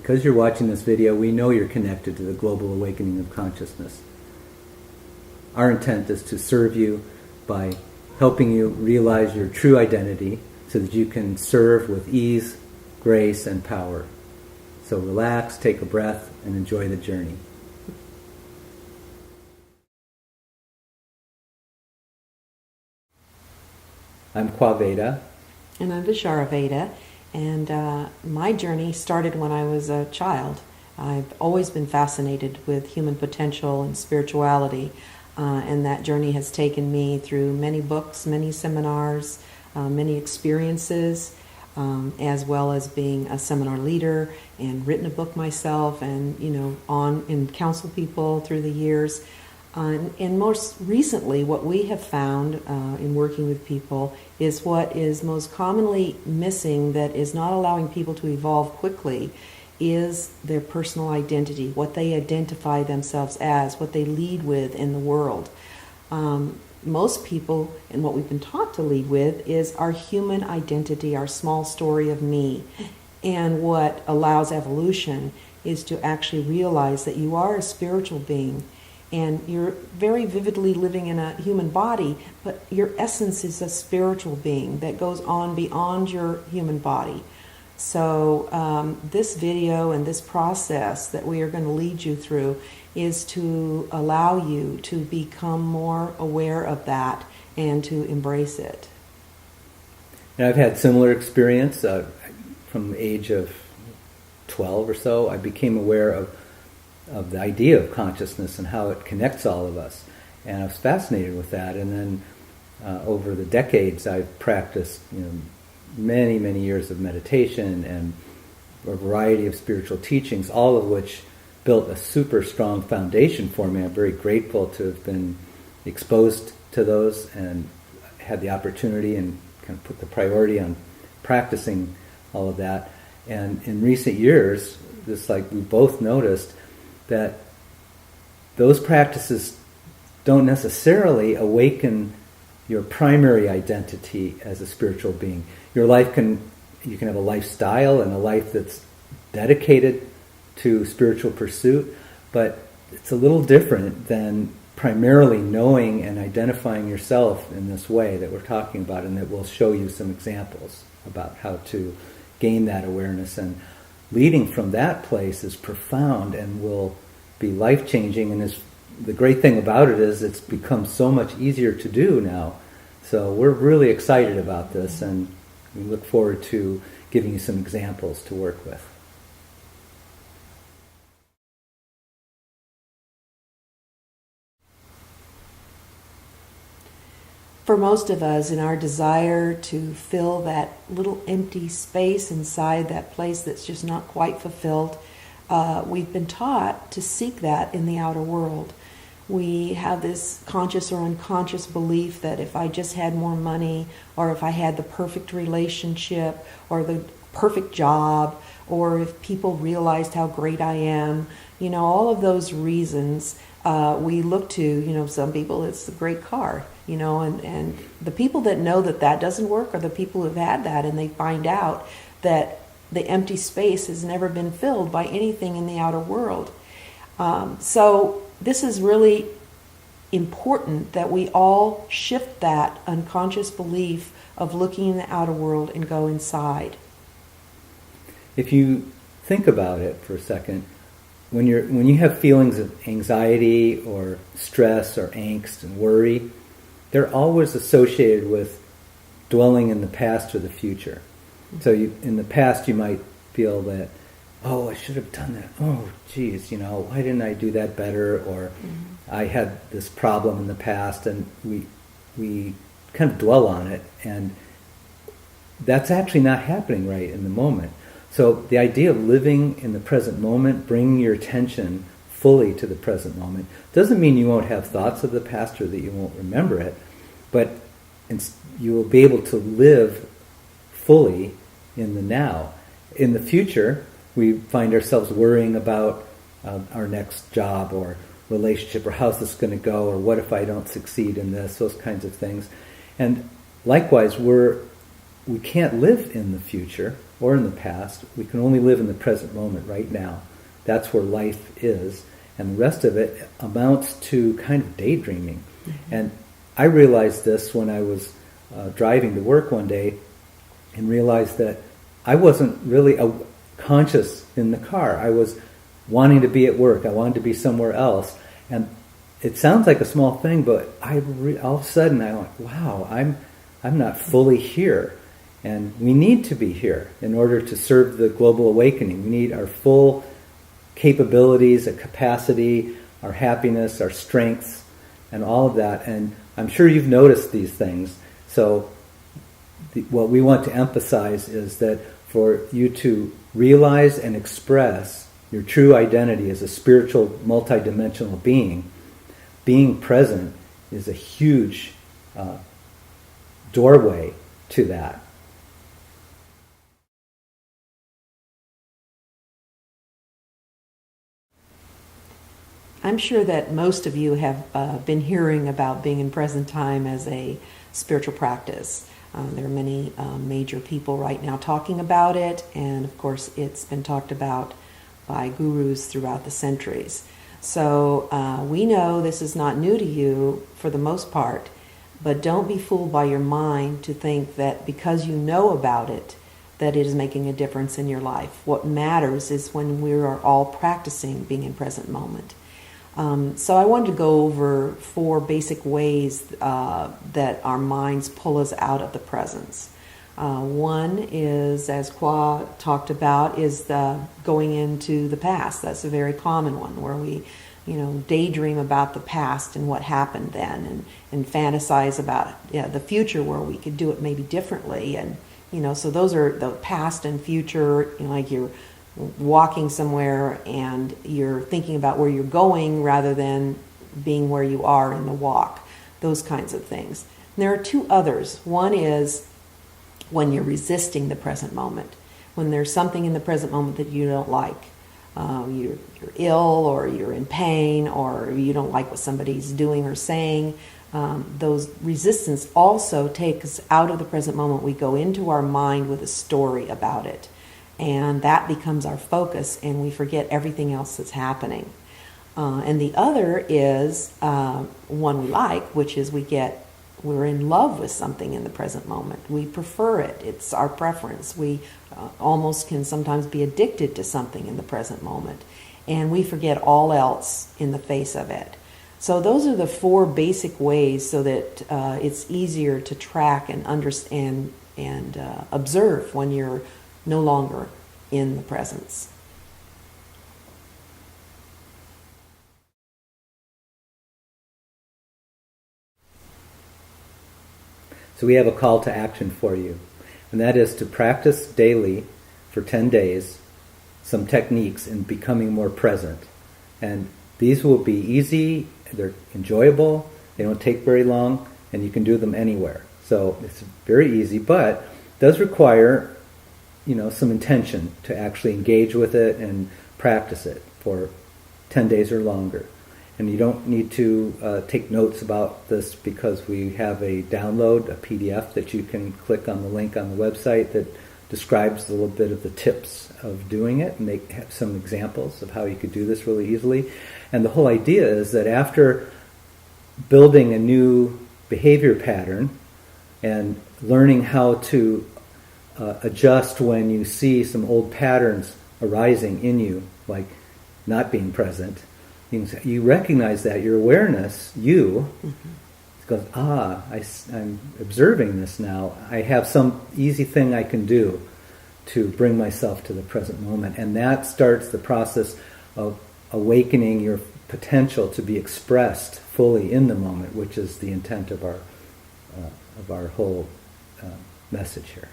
because you're watching this video, we know you're connected to the global awakening of consciousness. Our intent is to serve you by helping you realize your true identity so that you can serve with ease, grace, and power. So relax, take a breath, and enjoy the journey. I'm Veda. And I'm Veda. And my journey started when I was a child. I've always been fascinated with human potential and spirituality. And that journey has taken me through many books, many seminars, many experiences, as well as being a seminar leader and written a book myself and, and counsel people through the years. And most recently, what we have found in working with people is what is most commonly missing that is not allowing people to evolve quickly is their personal identity, what they identify themselves as, what they lead with in the world. Most people, and what we've been taught to lead with, is our human identity, our small story of me. And what allows evolution is to actually realize that you are a spiritual being. And you're very vividly living in a human body, but your essence is a spiritual being that goes on beyond your human body. So this video and this process that we are going to lead you through is to allow you to become more aware of that and to embrace it. And I've had similar experience from the age of 12 or so. I became aware of the idea of consciousness and how it connects all of us. And I was fascinated with that. And then over the decades, I've practiced many, many years of meditation and a variety of spiritual teachings, all of which built a super strong foundation for me. I'm very grateful to have been exposed to those and had the opportunity and kind of put the priority on practicing all of that. And in recent years, just like we both noticed, that those practices don't necessarily awaken your primary identity as a spiritual being. Your life you can have a lifestyle and a life that's dedicated to spiritual pursuit, but it's a little different than primarily knowing and identifying yourself in this way that we're talking about, and that we'll show you some examples about how to gain that awareness. And leading from that place is profound and will be life-changing, and the great thing about it is it's become so much easier to do now. So we're really excited about this, and we look forward to giving you some examples to work with. For most of us, in our desire to fill that little empty space inside that place that's just not quite fulfilled, we've been taught to seek that in the outer world. We have this conscious or unconscious belief that if I just had more money, or if I had the perfect relationship, or the perfect job, or if people realized how great I am, all of those reasons we look to, some people it's the great car, and the people that know that doesn't work are the people who've had that, and they find out that the empty space has never been filled by anything in the outer world. So this is really important that we all shift that unconscious belief of looking in the outer world and go inside. If you think about it for a second, when you have feelings of anxiety or stress or angst and worry, they're always associated with dwelling in the past or the future. So in the past you might feel that, oh, I should have done that. Oh, geez, why didn't I do that better? Or I had this problem in the past, and we kind of dwell on it, and that's actually not happening right in the moment. So the idea of living in the present moment, bringing your attention fully to the present moment, doesn't mean you won't have thoughts of the past or that you won't remember it, but you will be able to live fully in the now. In the future, we find ourselves worrying about our next job or relationship, or how's this going to go, or what if I don't succeed in this, those kinds of things. And likewise, we're we can't live in the future or in the past. We can only live in the present moment right now. That's where life is. And the rest of it amounts to kind of daydreaming. Mm-hmm. And I realized this when I was driving to work one day and realized that I wasn't really conscious in the car. I was wanting to be at work. I wanted to be somewhere else. And it sounds like a small thing, but all of a sudden I went, wow, I'm not fully here. And we need to be here in order to serve the global awakening. We need our full capabilities, a capacity, our happiness, our strengths, and all of that. And I'm sure you've noticed these things. So what we want to emphasize is that for you to realize and express your true identity as a spiritual, multidimensional being present is a huge doorway to that. I'm sure that most of you have been hearing about being in present time as a spiritual practice. There are many major people right now talking about it, and of course it's been talked about by gurus throughout the centuries. So we know this is not new to you for the most part, but don't be fooled by your mind to think that because you know about it, that it is making a difference in your life. What matters is when we are all practicing being in present moment. So I wanted to go over 4 basic ways that our minds pull us out of the presence. One is, as Kwa talked about, is going into the past. That's a very common one, where we, daydream about the past and what happened then, and fantasize about the future where we could do it maybe differently. And so those are the past and future. Like you're walking somewhere and you're thinking about where you're going rather than being where you are in the walk. Those kinds of things. And there are 2 others. One is when you're resisting the present moment, when there's something in the present moment that you don't like. You're ill, or you're in pain, or you don't like what somebody's doing or saying. Those resistance also take us out of the present moment. We go into our mind with a story about it, and that becomes our focus, and we forget everything else that's happening. And the other is one we like, which is we're in love with something in the present moment. We prefer it. It's our preference. We almost can sometimes be addicted to something in the present moment, and we forget all else in the face of it. So those are the 4 basic ways so that it's easier to track and understand and observe when you're no longer in the presence. So we have a call to action for you, and that is to practice daily for 10 days some techniques in becoming more present. And these will be easy, they're enjoyable, they don't take very long, and you can do them anywhere. So it's very easy, but it does require some intention to actually engage with it and practice it for 10 days or longer. And you don't need to take notes about this, because we have a download, a PDF that you can click on the link on the website that describes a little bit of the tips of doing it, and they have some examples of how you could do this really easily. And the whole idea is that after building a new behavior pattern and learning how to adjust when you see some old patterns arising in you, like not being present, you recognize that your awareness, goes, I'm observing this now. I have some easy thing I can do to bring myself to the present moment. And that starts the process of awakening your potential to be expressed fully in the moment, which is the intent of our whole message here.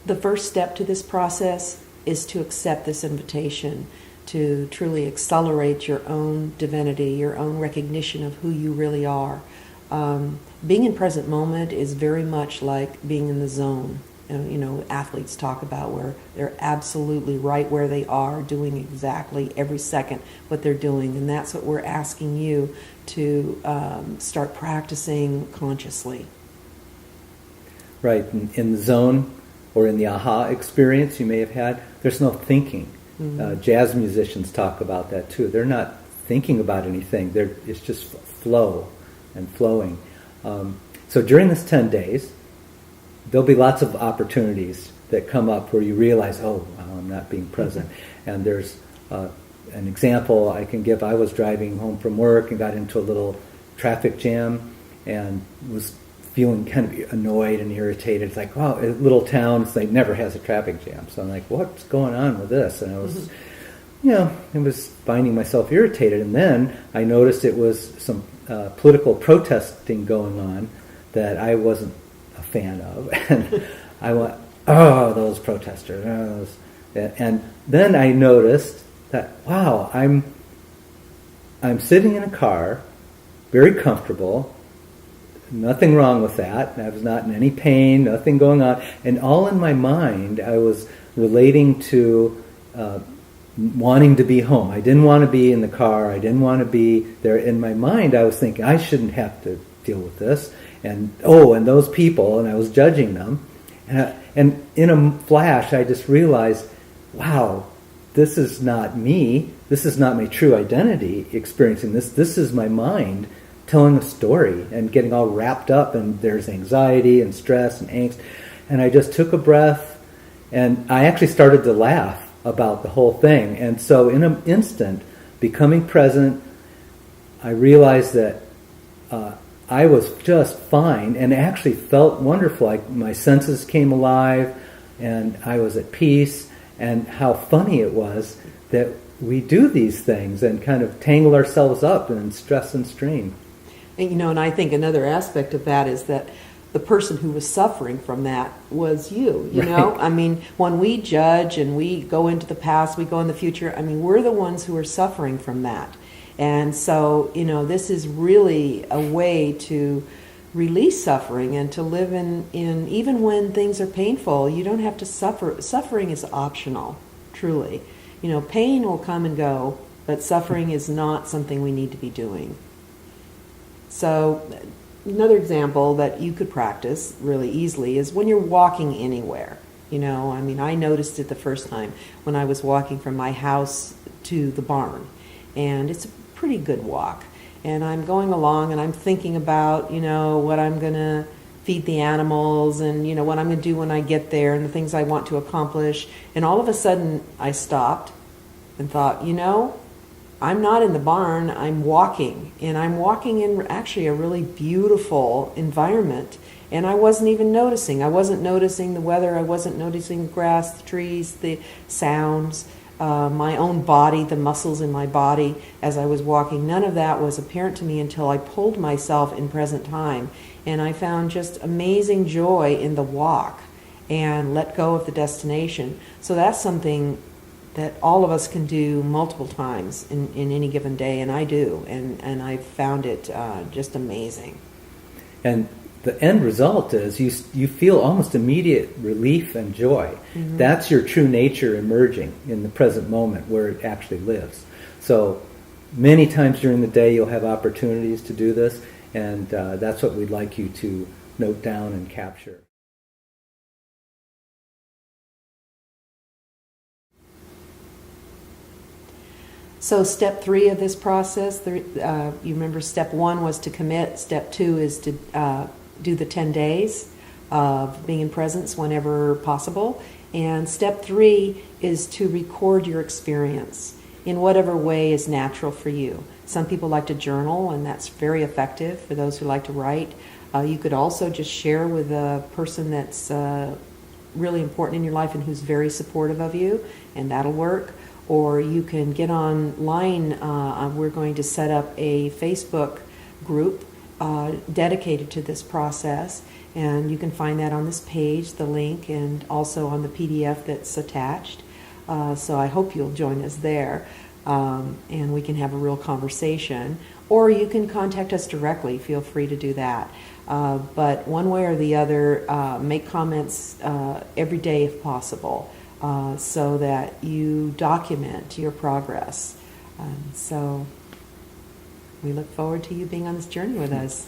The first step to this process is to accept this invitation to truly accelerate your own divinity, your own recognition of who you really are. Being in present moment is very much like being in the zone. Athletes talk about where they're absolutely right where they are, doing exactly every second what they're doing, and that's what we're asking you to start practicing consciously. Right. In the zone or in the aha experience you may have had, there's no thinking. Jazz musicians talk about that too. They're not thinking about anything. It's just flow and flowing. So during this 10 days, there'll be lots of opportunities that come up where you realize, oh, wow, I'm not being present. And there's an example I can give. I was driving home from work and got into a little traffic jam and was feeling kind of annoyed and irritated. It's like, wow, a little town, it's like never has a traffic jam. So I'm like, what's going on with this? And I was, I was finding myself irritated. And then I noticed it was some political protesting going on that I wasn't a fan of. And I went, oh, those protesters. And then I noticed that, wow, I'm sitting in a car, very comfortable, nothing wrong with that. I was not in any pain, nothing going on. And all in my mind, I was relating to wanting to be home. I didn't want to be in the car. I didn't want to be there. In my mind, I was thinking, I shouldn't have to deal with this. And, and those people, and I was judging them. And in a flash, I just realized, wow, this is not me. This is not my true identity experiencing this. This is my mind telling a story and getting all wrapped up, and there's anxiety and stress and angst. And I just took a breath, and I actually started to laugh about the whole thing. And so in an instant, becoming present, I realized that I was just fine and actually felt wonderful. My senses came alive, and I was at peace. And how funny it was that we do these things and kind of tangle ourselves up in stress and strain. And, and I think another aspect of that is that the person who was suffering from that was you, know? I mean, when we judge and we go into the past, we go in the future, I mean, we're the ones who are suffering from that. And so, this is really a way to release suffering and to live in even when things are painful, you don't have to suffer. Suffering is optional, truly. Pain will come and go, but suffering is not something we need to be doing. So another example that you could practice really easily is when you're walking anywhere. I noticed it the first time when I was walking from my house to the barn. And it's a pretty good walk. And I'm going along and I'm thinking about, what I'm going to feed the animals and, what I'm going to do when I get there and the things I want to accomplish. And all of a sudden I stopped and thought, I'm not in the barn, I'm walking. And I'm walking in actually a really beautiful environment. And I wasn't even noticing. I wasn't noticing the weather. I wasn't noticing the grass, the trees, the sounds, my own body, the muscles in my body as I was walking. None of that was apparent to me until I pulled myself in present time. And I found just amazing joy in the walk and let go of the destination. So that's something that all of us can do multiple times in any given day, and I do, and I found it just amazing. And the end result is you feel almost immediate relief and joy. Mm-hmm. That's your true nature emerging in the present moment where it actually lives. So many times during the day you'll have opportunities to do this, and that's what we'd like you to note down and capture. So step 3 of this process, you remember step 1 was to commit, step 2 is to do the 10 days of being in presence whenever possible, and step 3 is to record your experience in whatever way is natural for you. Some people like to journal, and that's very effective for those who like to write. You could also just share with a person that's really important in your life and who's very supportive of you, and that'll work. Or you can get online. We're going to set up a Facebook group dedicated to this process, and you can find that on this page, the link, and also on the PDF that's attached. So I hope you'll join us there, and we can have a real conversation. Or you can contact us directly. Feel free to do that. But one way or the other, make comments every day if possible. So that you document your progress. So we look forward to you being on this journey with us.